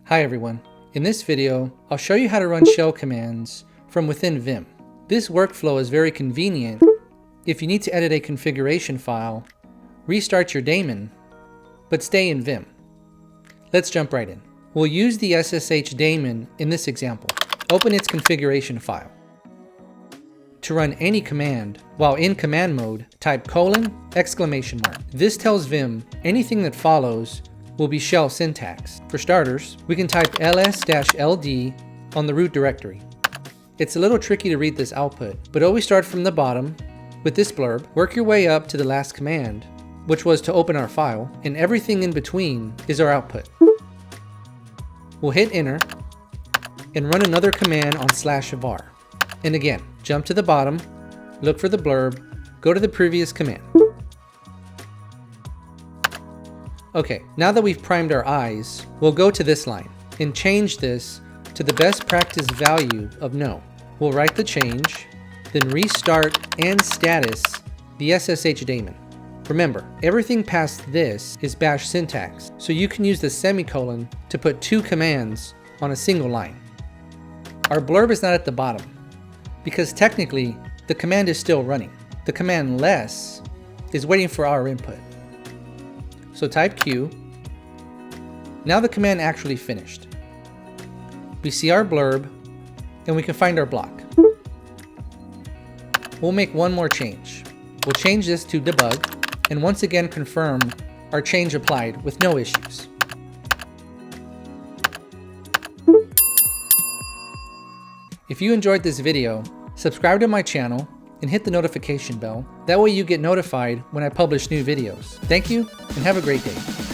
Hi everyone. In this video, I'll show you how to run shell commands from within Vim. This workflow is very convenient if you need to edit a configuration file, restart your daemon, but stay in Vim. Let's jump right in. We'll use the SSH daemon in this example. Open its configuration file. To run any command, while in command mode, type : exclamation mark. This tells Vim anything that follows will be shell syntax. For starters, we can type ls-ld on the root directory. It's a little tricky to read this output, but always start from the bottom with this blurb, work your way up to the last command, which was to open our file, and everything in between is our output. We'll hit enter and run another command on /var. And again, jump to the bottom, look for the blurb, go to the previous command. Okay, now that we've primed our eyes, we'll go to this line and change this to the best practice value of no. We'll write the change, then restart and status the SSH daemon. Remember, everything past this is bash syntax, so you can use the semicolon to put two commands on a single line. Our blurb is not at the bottom, because technically the command is still running. The command less is waiting for our input. So type Q. Now the command actually finished. We see our blurb and we can find our block. We'll make one more change. We'll change this to debug and once again confirm our change applied with no issues. If you enjoyed this video, subscribe to my channel and hit the notification bell. That way you get notified when I publish new videos. Thank you and have a great day.